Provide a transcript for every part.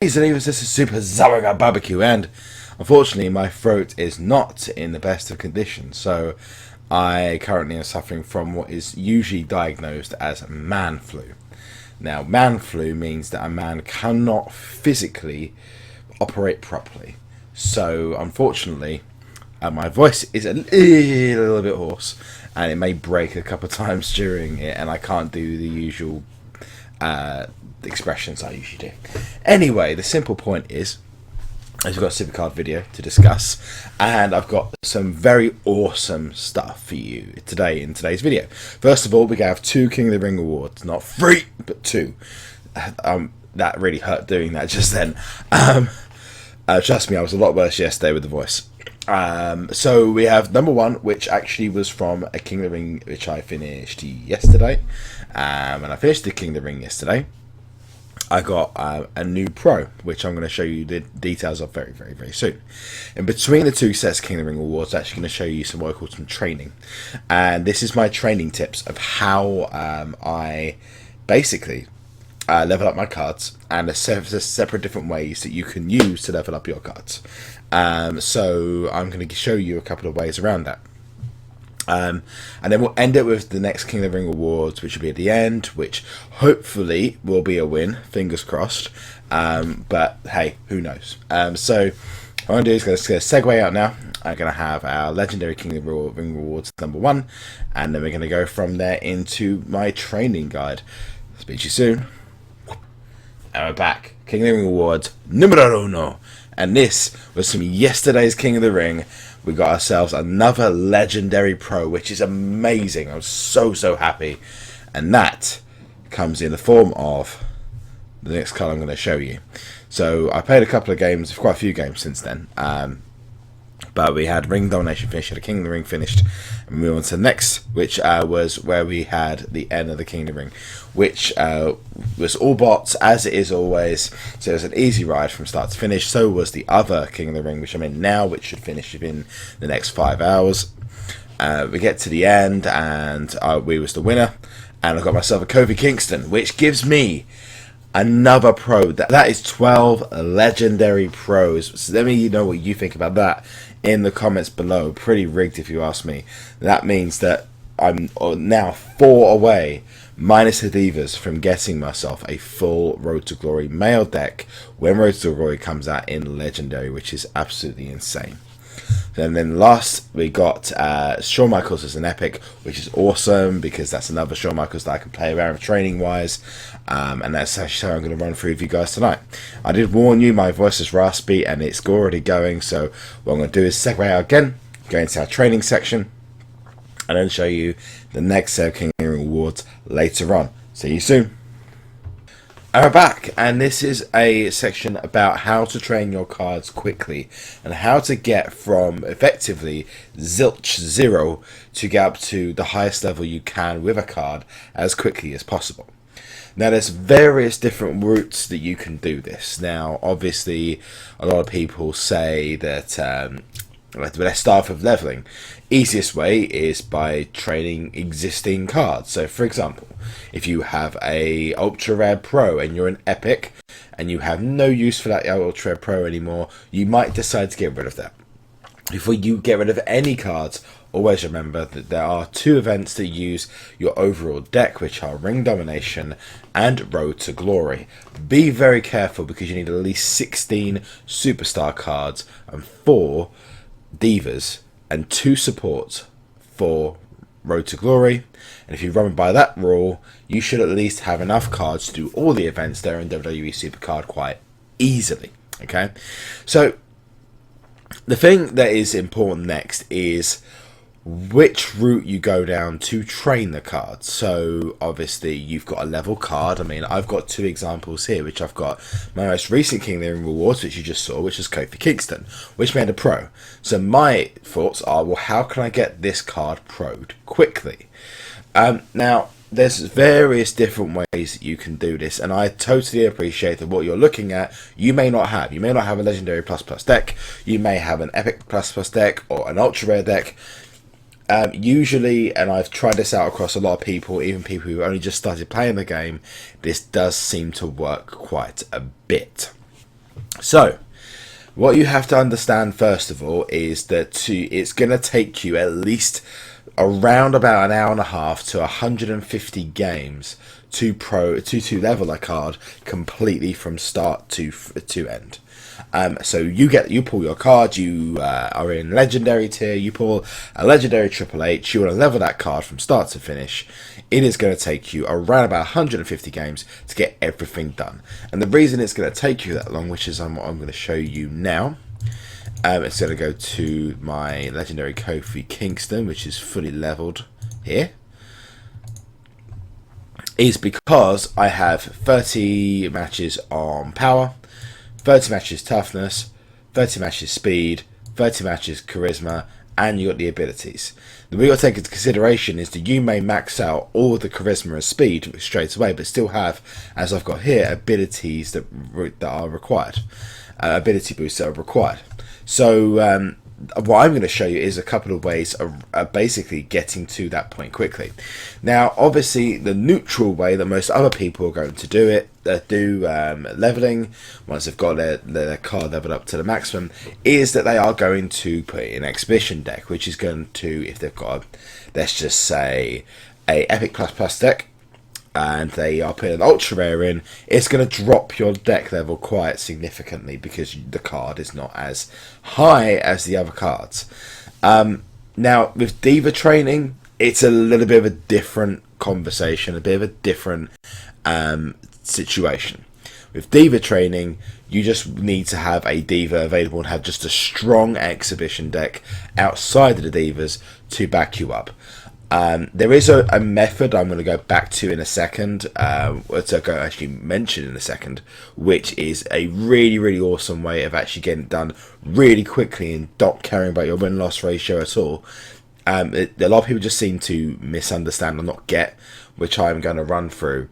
Hey, this is SuperZomGBBQ, and unfortunately my throat is not in the best of condition, so I currently am suffering from what is usually diagnosed as man flu. Now, man flu means that a man cannot physically operate properly, so unfortunately my voice is a little bit hoarse, and it may break a couple of times during it, and I can't do the usual expressions I usually do. Anyway, the simple point is, I've got a SuperCard video to discuss, and I've got some very awesome stuff for you today in today's video. First of all, we're going to have 2 King of the Ring awards, not 3, but 2. That really hurt doing that just then. Trust me, I was a lot worse yesterday with the voice. So we have number 1, which actually was from a King of the Ring which I finished yesterday, and I finished the King of the Ring yesterday. I got a new pro, which I'm going to show you the details of very, very, very soon. In between the 2 sets of King of the Ring awards, I'm actually going to show you some what I call some training, and this is my training tips of how I basically level up my cards, and there's separate different ways that you can use to level up your cards. So I'm going to show you a couple of ways around that. And then we'll end it with the next King of the Ring awards, which will be at the end, which hopefully will be a win, fingers crossed. But hey, who knows? So what I'm going to do is going to segue out now. I'm going to have our legendary King of the Ring awards number 1, and then we're going to go from there into my training guide. Speak to you soon. And we're back. King of the Ring awards numero 1. And this was from yesterday's King of the Ring. We got ourselves another legendary pro, which is amazing. I'm so happy. And that comes in the form of the next card I'm going to show you. So I played a couple of games, quite a few games since then. But we had Ring Domination finished, had a King of the Ring finished, and we move on to the next, which was where we had the end of the King of the Ring, which was all bots, as it is always. So it was an easy ride from start to finish. So was the other King of the Ring, which I'm in now, which should finish within the next 5 hours. We get to the end, and we was the winner, and I got myself a Kofi Kingston, which gives me another pro. That is 12 legendary pros. So let me know what you think about that in the comments below. Pretty rigged if you ask me. That means that I'm now 4 away, minus the Divas, from getting myself a full Road to Glory male deck when Road to Glory comes out in Legendary, which is absolutely insane. And then last, we got Shawn Michaels as an epic, which is awesome because that's another Shawn Michaels that I can play around with training wise, and that's actually how I'm going to run through with you guys tonight. I did warn you, my voice is raspy and it's already going, so what I'm going to do is segue out again, go into our training section, and then show you the next set of King of the Ring awards later on. See you soon. And we're back, and this is a section about how to train your cards quickly and how to get from effectively zilch 0 to get up to the highest level you can with a card as quickly as possible. Now, there's various different routes that you can do this. Now, obviously, a lot of people say that let's start with leveling. Easiest way is by training existing cards. So for example, if you have a ultra rare pro and you're an epic and you have no use for that ultra rare pro anymore, you might decide to get rid of that. Before you get rid of any cards, always remember that there are 2 events that use your overall deck, which are Ring Domination and Road to Glory. Be very careful because you need at least 16 superstar cards and 4 Divas and 2 supports for Road to Glory, and if you run by that rule, you should at least have enough cards to do all the events there in WWE SuperCard quite easily. Okay, so the thing that is important next is which route you go down to train the cards. So obviously you've got a level card. I mean, I've got 2 examples here, which I've got my most recent King of the Ring rewards, which you just saw, which is Kofi Kingston, which made a pro. So my thoughts are, well, how can I get this card pro'd quickly? Now, there's various different ways that you can do this, and I totally appreciate that what you're looking at, you may not have. You may not have a Legendary Plus Plus deck, you may have an Epic Plus Plus deck, or an Ultra Rare deck. Usually, and I've tried this out across a lot of people, even people who only just started playing the game, this does seem to work quite a bit. So, what you have to understand first of all is that it's going to take you at least around about an hour and a half to 150 games to level a card completely from start to end. So you pull your card, you are in legendary tier, you pull a legendary Triple H, you want to level that card from start to finish. It is going to take you around about 150 games to get everything done. And the reason it's going to take you that long, which is what I'm going to show you now, it's going to go to my legendary Kofi Kingston, which is fully leveled here, is because I have 30 matches on power, 30 matches toughness, 30 matches speed, 30 matches charisma, and you got the abilities. The we got to take into consideration is that you may max out all the charisma and speed straight away, but still have, as I've got here, abilities that are required, ability boosts that are required. So what I'm going to show you is a couple of ways of basically getting to that point quickly. Now, obviously, the neutral way that most other people are going to do it, leveling, once they've got their card leveled up to the maximum, is that they are going to put in an exhibition deck, which is going to, if they've got, let's just say, a Epic Plus deck, and they are putting an ultra rare in, it's going to drop your deck level quite significantly because the card is not as high as the other cards. Now, with Diva training, it's a little bit of a different conversation, a bit of a different situation. With Diva training, you just need to have a Diva available and have just a strong exhibition deck outside of the Divas to back you up. There is a method I'm going to go back to in a second, actually mention in a second, which is a really, really awesome way of actually getting it done really quickly and not caring about your win-loss ratio at all. A lot of people just seem to misunderstand or not get, which I'm going to run through.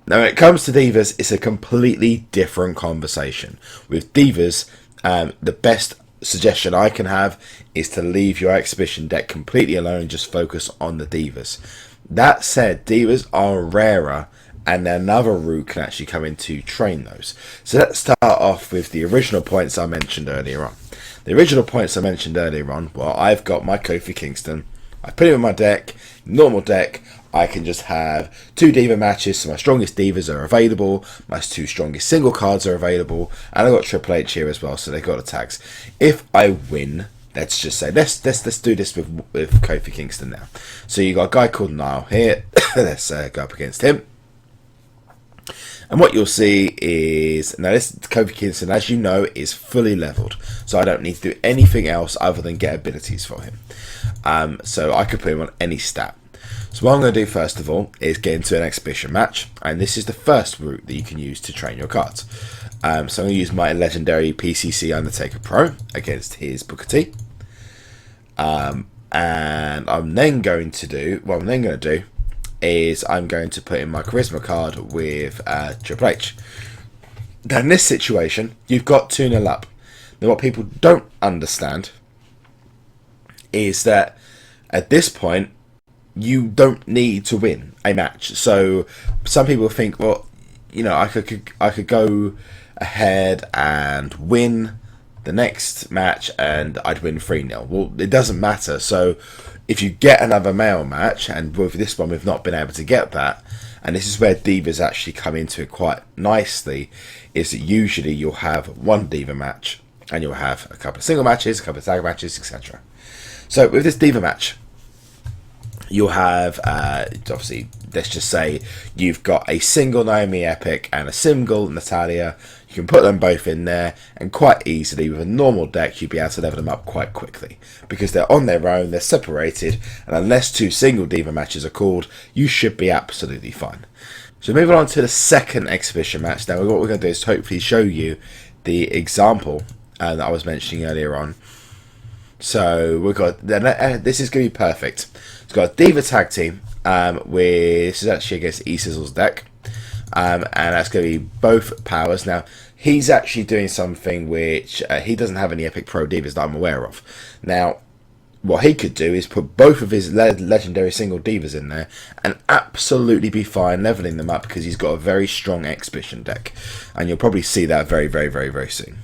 Now, when it comes to Divas, it's a completely different conversation. With Divas, the best suggestion I can have is to leave your exhibition deck completely alone and just focus on the Divas. That said, Divas are rarer and another route can actually come in to train those. So let's start off with the original points I mentioned earlier on. The original points I mentioned earlier on, well, I've got my Kofi Kingston. I put him in my deck, normal deck. I can just have 2 Diva matches, so my strongest Divas are available, my 2 strongest single cards are available, and I've got Triple H here as well, so they've got attacks. If I win, let's just say, let's do this with Kofi Kingston now. So you got a guy called Niall here, let's go up against him. And what you'll see is, now this Kofi Kingston, as you know, is fully leveled, so I don't need to do anything else other than get abilities for him. So I could put him on any stat. So what I'm going to do first of all is get into an exhibition match, and this is the first route that you can use to train your cards. So I'm going to use my legendary PCC Undertaker Pro against his Booker T. And I'm then going to do, what I'm then going to do is I'm going to put in my Charisma card with Triple H. Now in this situation, you've got 2-0 up. Now what people don't understand is that at this point, you don't need to win a match. So some people think, well, you know, I could go ahead and win the next match and I'd win 3-0. Well, it doesn't matter. So if you get another male match, and with this one we've not been able to get that, and this is where Divas actually come into it quite nicely, is that usually you'll have one Diva match and you'll have a couple of single matches, a couple of tag matches, etc. So with this Diva match, you'll have, obviously, let's just say you've got a single Naomi Epic and a single Natalya. You can put them both in there, and quite easily, with a normal deck, you'll be able to level them up quite quickly. Because they're on their own, they're separated, and unless 2 single Diva matches are called, you should be absolutely fine. So moving on to the second exhibition match. Now, what we're going to do is hopefully show you the example that I was mentioning earlier on. So we've got, this is going to be perfect. It's got a Diva tag team, this is actually against E-Sizzle's deck, and that's going to be both powers. Now, he's actually doing something which he doesn't have any Epic Pro Divas that I'm aware of. Now, what he could do is put both of his legendary single Divas in there and absolutely be fine leveling them up because he's got a very strong exhibition deck. And you'll probably see that very, very, very, very soon.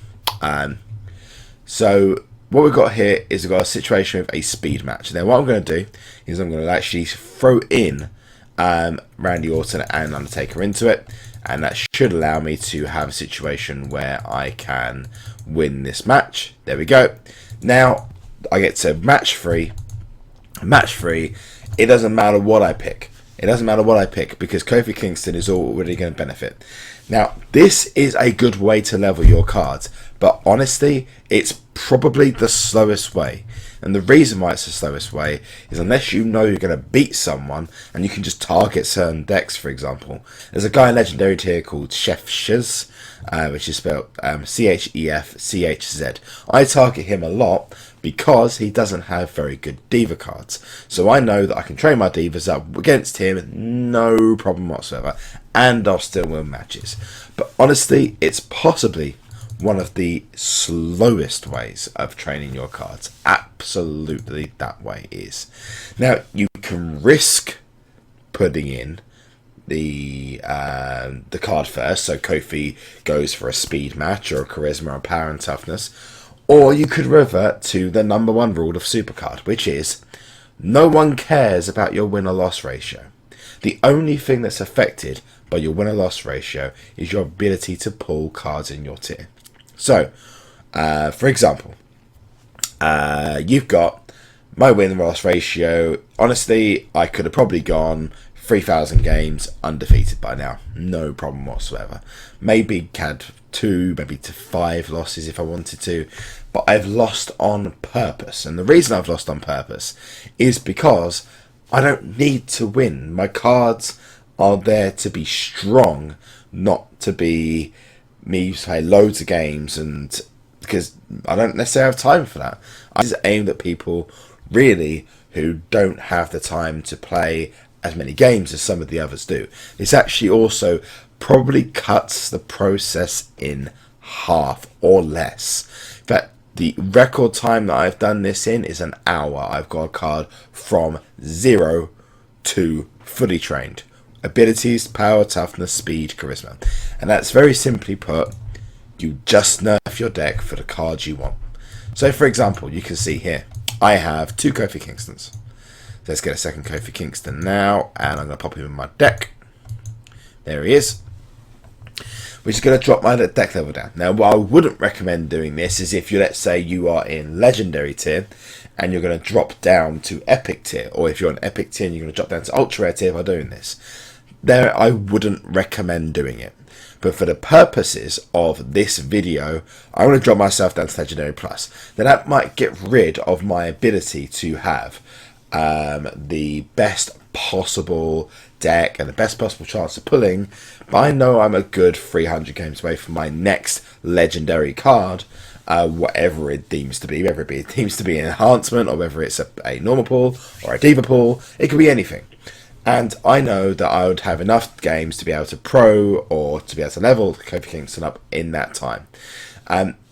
So what we've got here is we've got a situation with a speed match. Now what I'm going to do is I'm going to actually throw in Randy Orton and Undertaker into it, and that should allow me to have a situation where I can win this match. There we go. Now I get to match 3. Match 3, it doesn't matter what I pick. It doesn't matter what I pick because Kofi Kingston is already going to benefit. Now, this is a good way to level your cards, but honestly, it's probably the slowest way. And the reason why it's the slowest way is unless you know you're going to beat someone and you can just target certain decks, for example. There's a guy in Legendary tier called Chef Shiz, which is spelled CHEFCHZ. I target him a lot because he doesn't have very good diva cards. So I know that I can train my divas up against him, no problem whatsoever, and I'll still win matches. But honestly, it's possibly one of the slowest ways of training your cards. Absolutely, that way is. Now, you can risk putting in the card first, so Kofi goes for a speed match or a charisma or power and toughness, or you could revert to the number 1 rule of SuperCard, which is no one cares about your win-or-loss ratio. The only thing that's affected by your win-or-loss ratio is your ability to pull cards in your tier. So, for example, you've got my win-loss ratio. Honestly, I could have probably gone 3,000 games undefeated by now. No problem whatsoever. Maybe had 2, maybe to 5 losses if I wanted to. But I've lost on purpose. And the reason I've lost on purpose is because I don't need to win. My cards are there to be strong, not to be me play loads of games, and because I don't necessarily have time for that. I just aim at people really who don't have the time to play as many games as some of the others do. This actually also probably cuts the process in half or less. In fact, the record time that I've done this in is an hour. I've got a card from 0 to fully trained. Abilities, power, toughness, speed, charisma. And that's very simply put, you just nerf your deck for the cards you want. So for example, you can see here, I have 2 Kofi Kingstons. Let's get a second Kofi Kingston now, and I'm going to pop him in my deck. There he is. Which is going to drop my deck level down. Now, what I wouldn't recommend doing this is if you, let's say, you are in Legendary tier, and you're going to drop down to Epic tier, or if you're on Epic tier and you're going to drop down to Ultra Rare tier by doing this. There, I wouldn't recommend doing it. But for the purposes of this video, I want to drop myself down to Legendary Plus. Then that might get rid of my ability to have the best possible deck and the best possible chance of pulling. But I know I'm a good 300 games away from my next Legendary card, whatever it deems to be, whether it deems to be an enhancement or whether it's a normal pull or a diva pull. It could be anything. And I know that I would have enough games to be able to pro or to be able to level Kofi Kingston up in that time.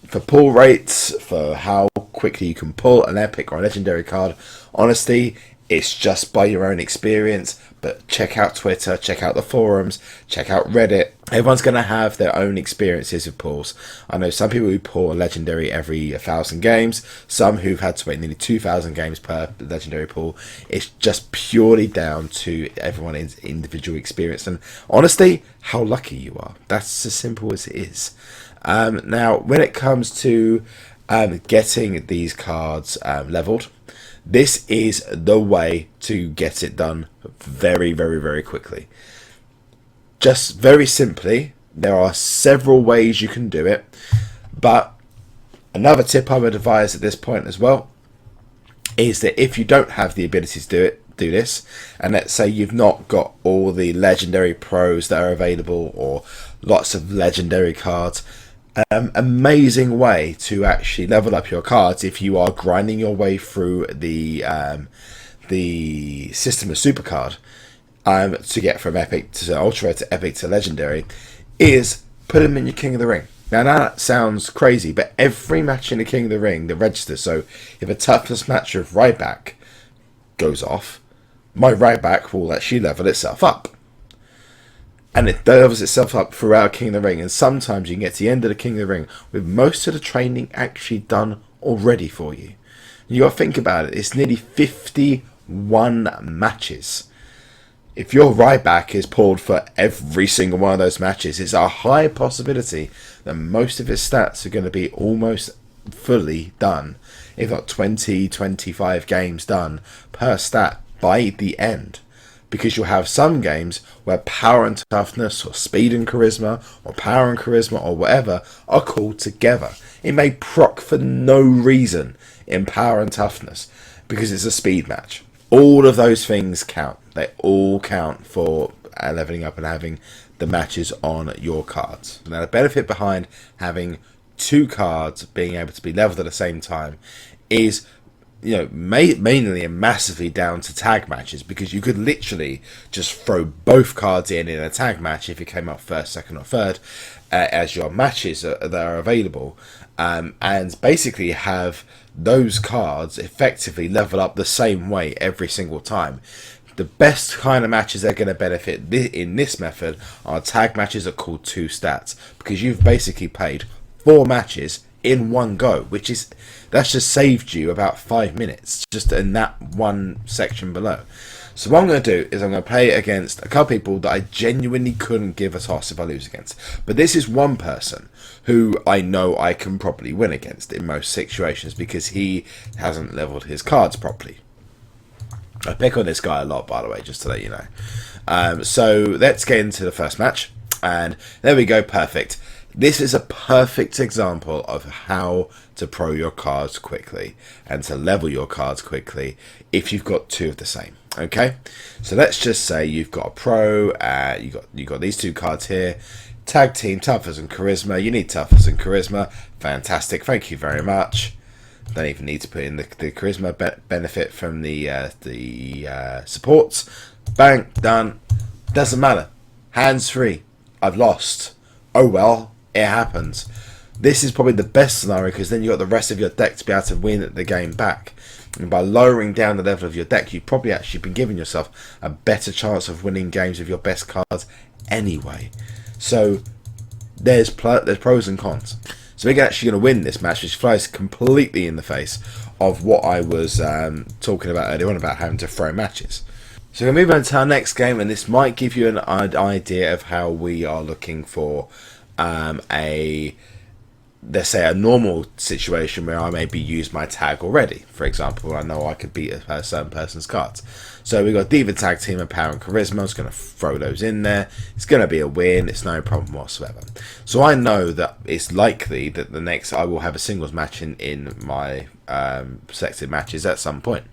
For pull rates, for how quickly you can pull an epic or a legendary card, honestly, it's just by your own experience. But check out Twitter, check out the forums, check out Reddit. Everyone's going to have their own experiences with pulls. I know some people who pull a legendary every 1,000 games, some who've had to wait nearly 2,000 games per legendary pull. It's just purely down to everyone's individual experience. And honestly, how lucky you are. That's as simple as it is. Now, when it comes to getting these cards leveled, this is the way to get it done very, very, very quickly. Just very simply, there are several ways you can do it, but another tip I would advise at this point as well is that if you don't have the ability to do this, and let's say you've not got all the legendary pros that are available or lots of legendary cards, amazing way to actually level up your cards if you are grinding your way through the system of SuperCard to get from epic to ultra rare to epic to legendary is put them in your King of the Ring. Now that sounds crazy, but every match in the King of the Ring that registers, so if a toughness match of Ryback goes off, my Ryback will actually level itself up. And it delivers itself up throughout King of the Ring. And sometimes you can get to the end of the King of the Ring with most of the training actually done already for you. You got to think about it. It's nearly 51 matches. If your right back is pulled for every single one of those matches, it's a high possibility that most of his stats are going to be almost fully done. If not 20, 25 games done per stat by the end. Because you'll have some games where power and toughness, or speed and charisma, or power and charisma, or whatever, are called together. It may proc for no reason in power and toughness, because it's a speed match. All of those things count. They all count for leveling up and having the matches on your cards. Now, the benefit behind having two cards being able to be leveled at the same time is, mainly and massively down to tag matches, because you could literally just throw both cards in a tag match if it came up first, second, or third as your matches that are available, and basically have those cards effectively level up the same way every single time. The best kind of matches that are going to benefit in this method are tag matches that are called 2 stats, because you've basically played 4 matches in one go, that's just saved you about 5 minutes just in that one section below. So what I'm going to do is I'm going to play against a couple people that I genuinely couldn't give a toss if I lose against. But this is one person who I know I can probably win against in most situations because he hasn't leveled his cards properly. I pick on this guy a lot, by the way, just to let you know. So let's get into the first match. And there we go, perfect. This is a perfect example of how to pro your cards quickly and to level your cards quickly if you've got 2 of the same. Okay, so let's just say you've got a pro, you got these 2 cards here. Tag team, toughness and charisma. You need toughness and charisma. Fantastic, thank you very much. Don't even need to put in the charisma benefit from the supports. Bang, done. Doesn't matter. Hands free. I've lost. Oh well, it happens. This is probably the best scenario because then you've got the rest of your deck to be able to win the game back. And by lowering down the level of your deck, you've probably actually been giving yourself a better chance of winning games with your best cards anyway. So there's pros and cons. So we're actually going to win this match, which flies completely in the face of what I was talking about earlier on about having to throw matches. So we're going to move on to our next game, and this might give you an idea of how we are looking for let's say a normal situation where I maybe use my tag already. For example, I know I could beat a certain person's cards. So we've got Diva Tag Team and Power and Charisma. I'm just going to throw those in there. It's going to be a win. It's no problem whatsoever. So I know that it's likely that the next I will have a singles match in my selected matches at some point.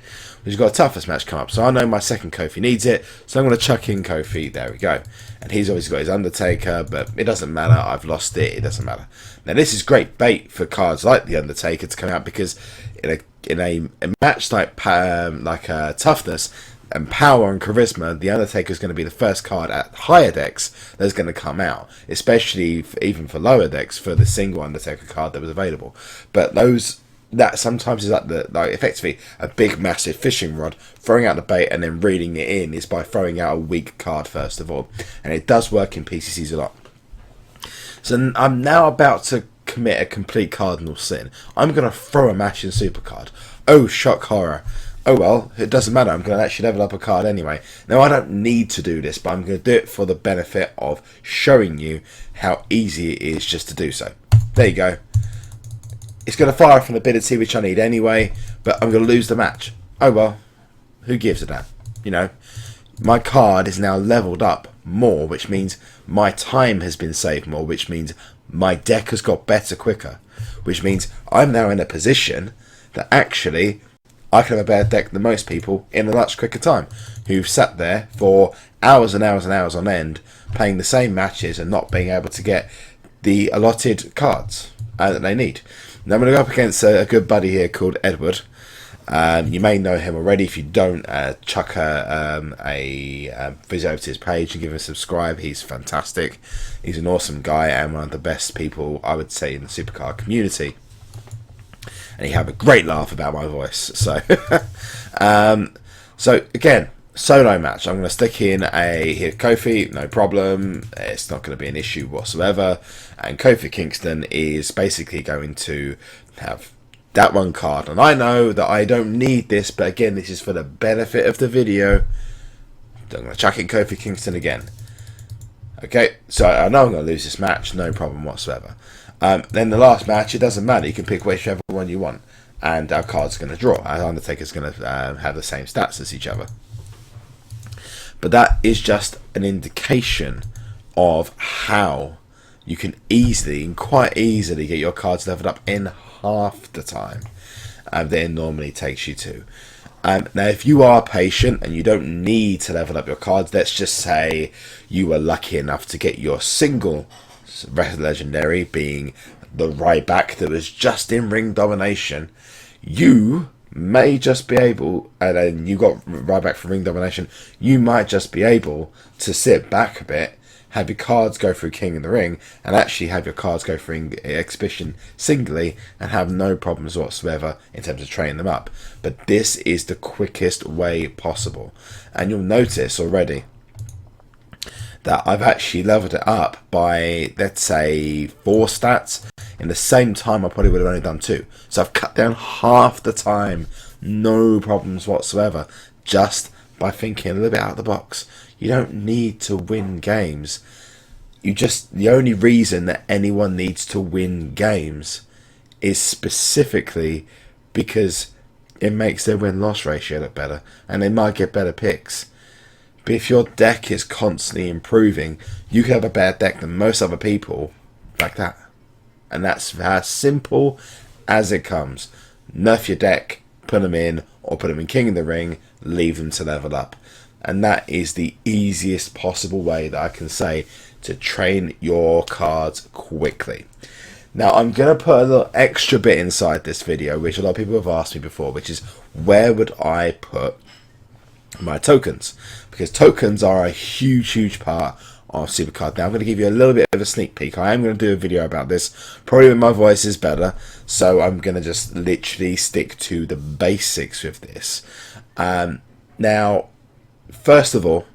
We've got a toughest match come up. So I know my second Kofi needs it. So I'm going to chuck in Kofi. There we go. And he's obviously got his Undertaker, but it doesn't matter. I've lost it. It doesn't matter. Now this is great bait for cards like the Undertaker to come out, because in a match like toughness and power and charisma, the Undertaker is going to be the first card at higher decks that's going to come out, especially even for lower decks for the single Undertaker card that was available. But that sometimes is like effectively a big massive fishing rod. Throwing out the bait and then reeling it in is by throwing out a weak card first of all, and it does work in PCCs a lot. So I'm now about to commit a complete cardinal sin. I'm going to throw a match in SuperCard. Oh, shock horror. Oh well, it doesn't matter. I'm going to actually level up a card anyway. Now I don't need to do this, but I'm going to do it for the benefit of showing you how easy it is just to do so. There you go. It's going to fire off an ability which I need anyway, but I'm going to lose the match. Oh well, who gives a damn? My card is now leveled up more, which means my time has been saved more, which means my deck has got better quicker, which means I'm now in a position that actually I can have a better deck than most people in a much quicker time, who've sat there for hours and hours and hours on end playing the same matches and not being able to get the allotted cards that they need. Now I'm going to go up against a good buddy here called Edward. You may know him already. If you don't, chuck a visit over to his page and give him a subscribe. He's fantastic. He's an awesome guy and one of the best people, I would say, in the SuperCard community. And he had a great laugh about my voice. So, so again, solo match. I'm going to stick in here Kofi, no problem. It's not going to be an issue whatsoever. And Kofi Kingston is basically going to have that one card. And I know that I don't need this, but again, this is for the benefit of the video. I'm going to chuck in Kofi Kingston again. Okay, so I know I'm going to lose this match, no problem whatsoever. Then the last match, it doesn't matter. You can pick whichever one you want. And our card's going to draw. Our Undertaker's going to have the same stats as each other. But that is just an indication of how you can easily, and quite easily, get your cards leveled up in half the time that it normally takes you to. Now, if you are patient and you don't need to level up your cards, let's just say you were lucky enough to get your single legendary, being the Ryback that was just in ring domination, you may just be able, and then you got Ryback from ring domination, you might just be able to sit back a bit, have your cards go through King of the Ring, and actually have your cards go through Exhibition singly, and have no problems whatsoever in terms of training them up. But this is the quickest way possible, and you'll notice already that I've actually leveled it up by, let's say, 4 stats. In the same time, I probably would have only done 2. So I've cut down half the time, no problems whatsoever, just by thinking a little bit out of the box. You don't need to win games. The only reason that anyone needs to win games is specifically because it makes their win-loss ratio look better, and they might get better picks. But if your deck is constantly improving, you can have a better deck than most other people like that. And that's as simple as it comes. Nerf your deck, put them in, or put them in King of the Ring, leave them to level up. And that is the easiest possible way that I can say to train your cards quickly. Now, I'm going to put a little extra bit inside this video, which a lot of people have asked me before, which is, where would I put my tokens? Because tokens are a huge part of SuperCard. Now, I'm going to give you a little bit of a sneak peek. I am going to do a video about this, probably when my voice is better, so I'm going to just literally stick to the basics with this. Now, first of all,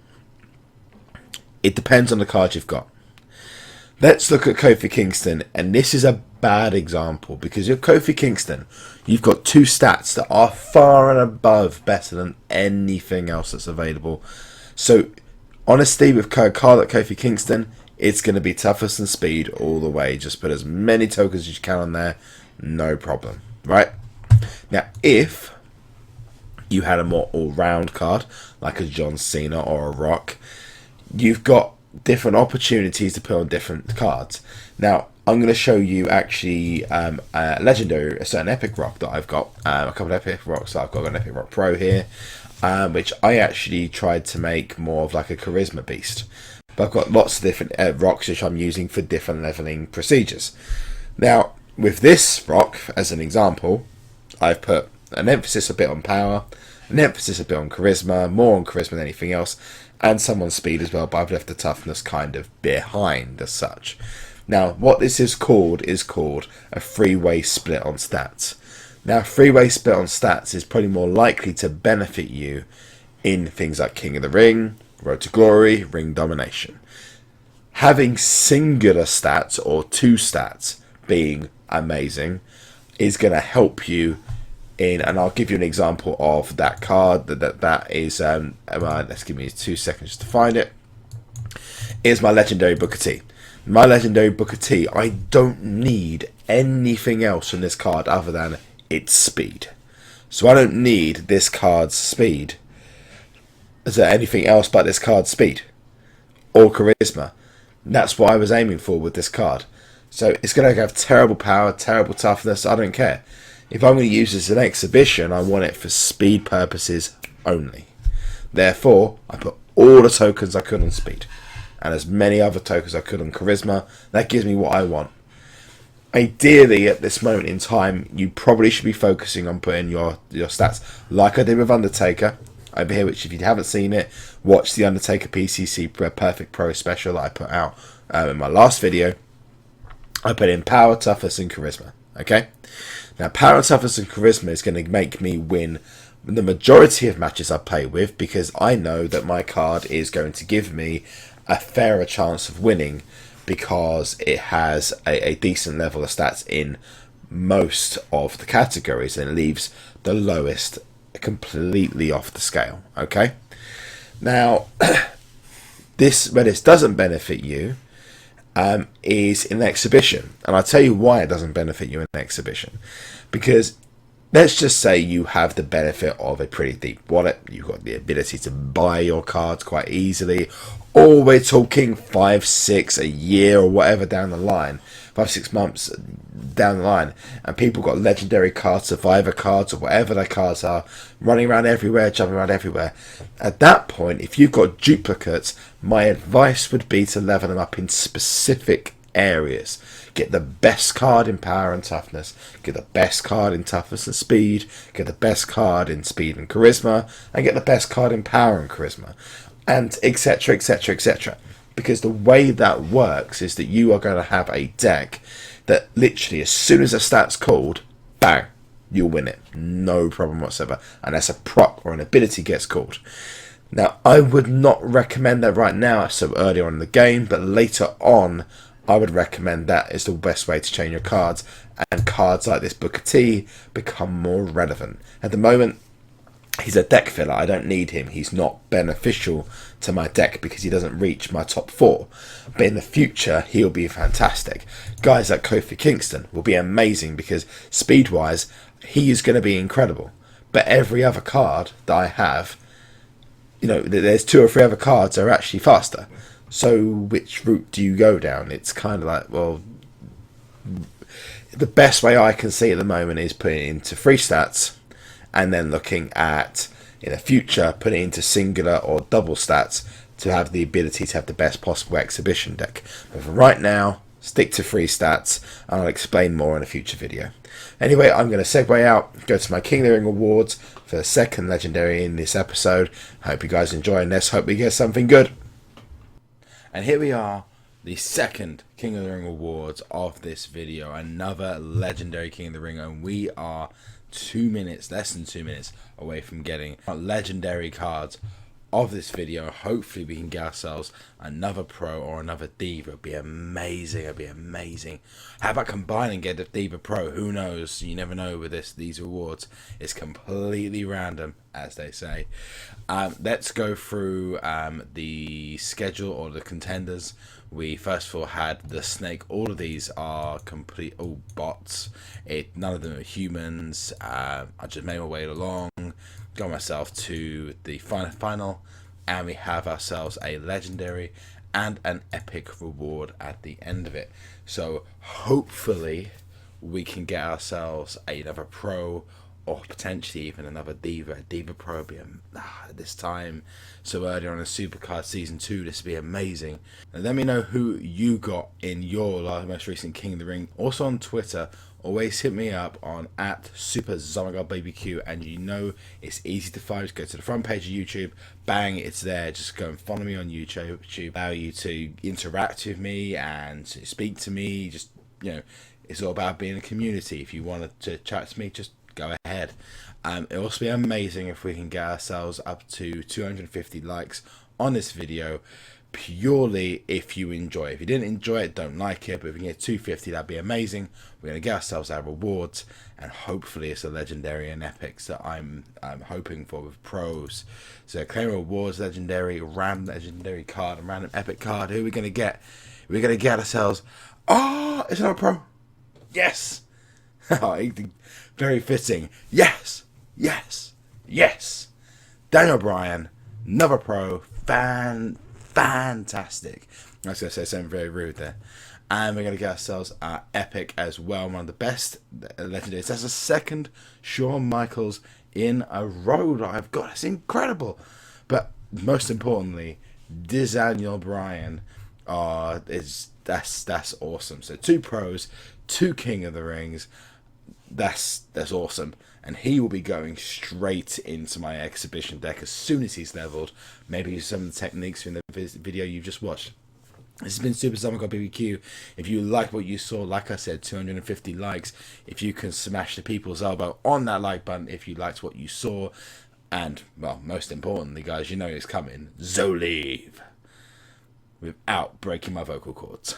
it depends on the card you've got. Let's look at Kofi Kingston, and this is a bad example, because with Kofi Kingston, you've got 2 stats that are far and above better than anything else that's available. So, honestly, with a card like Kofi Kingston, it's going to be toughness and speed all the way. Just put as many tokens as you can on there, no problem, right? Now, if you had a more all-round card, like a John Cena or a Rock, you've got different opportunities to put on different cards. Now, I'm going to show you actually a certain Epic Rock that I've got, a couple of Epic Rocks that I've got. I've got an Epic Rock Pro here, which I actually tried to make more of like a charisma beast. But I've got lots of different rocks which I'm using for different leveling procedures. Now, with this rock, as an example, I've put an emphasis a bit on power, an emphasis a bit on charisma, more on charisma than anything else, and some on speed as well, but I've left the toughness kind of behind as such. Now, what this is called a three-way split on stats. Now, a three-way split on stats is probably more likely to benefit you in things like King of the Ring, Road to Glory, Ring Domination. Having singular stats or 2 stats being amazing is going to help you in, and I'll give you an example of that card. That is, let's give me 2 seconds just to find it. Is my legendary Booker T. My legendary Booker T, I don't need anything else from this card other than its speed. So I don't need this card's speed. Is there anything else but this card's speed or charisma? That's what I was aiming for with this card. So it's going to have terrible power, terrible toughness, I don't care. If I'm going to use this as an exhibition, I want it for speed purposes only. Therefore, I put all the tokens I could on speed, and as many other tokens I could on charisma. That gives me what I want. Ideally, at this moment in time, you probably should be focusing on putting your stats, like I did with Undertaker over here, which if you haven't seen it, watch the Undertaker PCC Perfect Pro special that I put out in my last video. I put in power, toughness, and charisma. Okay? Now, power, toughness, and charisma is going to make me win the majority of matches I play with, because I know that my card is going to give me a fairer chance of winning because it has a decent level of stats in most of the categories and leaves the lowest completely off the scale. Okay, now this where this doesn't benefit you is in exhibition, and I'll tell you why it doesn't benefit you in exhibition. Because let's just say you have the benefit of a pretty deep wallet, you've got the ability to buy your cards quite easily, or we're talking 5, 6 a year or whatever down the line, 5, 6 months down the line, and people got legendary cards, survivor cards, or whatever their cards are, running around everywhere, jumping around everywhere. At that point, if you've got duplicates, my advice would be to level them up in specific areas. Get the best card in power and toughness, get the best card in toughness and speed, get the best card in speed and charisma, and get the best card in power and charisma, and etc, etc, etc. Because the way that works is that you are going to have a deck that literally as soon as a stat's called, bang, you'll win it, no problem whatsoever, unless a prop or an ability gets called. Now, I would not recommend that right now, so early on in the game, but later on I would recommend that is the best way to change your cards, and cards like this Booker T become more relevant. At the moment, he's a deck filler. I don't need him. He's not beneficial to my deck because he doesn't reach my top 4. But in the future, he'll be fantastic. Guys like Kofi Kingston will be amazing because speed-wise, he is going to be incredible. But every other card that I have, you know, there's 2 or 3 other cards that are actually faster. So which route do you go down? It's kind of like, well, the best way I can see at the moment is putting it into free stats and then looking at, in the future, putting it into singular or double stats to have the ability to have the best possible exhibition deck. But for right now, stick to free stats, and I'll explain more in a future video. Anyway, I'm going to segue out, go to my King of the Ring awards for the second legendary in this episode. I hope you guys enjoy this. Hope we get something good. And here we are, the second King of the Ring awards of this video. Another legendary King of the Ring, and we are 2 minutes, less than 2 minutes away from getting our legendary cards of this video. Hopefully we can get ourselves another pro or another diva. It'd be amazing. It'd be amazing. How about combine and get a diva pro? Who knows? You never know with these awards. It's completely random, as they say. Let's go through the schedule or the contenders. We first of all had the Snake. All of these are all bots. None of them are humans. I just made my way along, got myself to the final, and we have ourselves a legendary and an epic reward at the end of it. So hopefully we can get ourselves another pro, or potentially even another diva. A diva pro would be this time so early on in SuperCard Season 2. This would be amazing. And let me know who you got in your most recent King of the Ring. Also on Twitter, always hit me up on @SuperZomGBBQ, and you know it's easy to find. Just go to the front page of YouTube, bang, it's there. Just go and follow me on YouTube. Allow you to interact with me and speak to me. Just, you know, it's all about being a community. If you wanted to chat to me, just go ahead. It'll also be amazing if we can get ourselves up to 250 likes on this video, purely if you enjoy it. If you didn't enjoy it, don't like it, but if we can get 250, that'd be amazing. We're going to get ourselves our rewards, and hopefully it's a legendary and epics that I'm hoping for with pros. So claim rewards, legendary, random legendary card, and random epic card. Who are we going to get? We're going to get ourselves, it's not a pro. Yes. Very fitting. Yes. Yes. Yes. Daniel Bryan, another pro. Fantastic. I was going to say something very rude there. And we're going to get ourselves our epic as well. One of the best legendaries. That's the second Shawn Michaels in a row that I've got. It's incredible. But most importantly, Daniel Bryan that's awesome. So 2 pros, 2 King of the Rings. That's awesome. And he will be going straight into my exhibition deck as soon as he's leveled. Maybe some of the techniques in the video you just watched. This has been SuperZombGBBQ. If you like what you saw, like I said, 250 likes. If you can smash the people's elbow on that like button if you liked what you saw. And, well, most importantly, guys, you know it's coming. Zolive. Without breaking my vocal cords.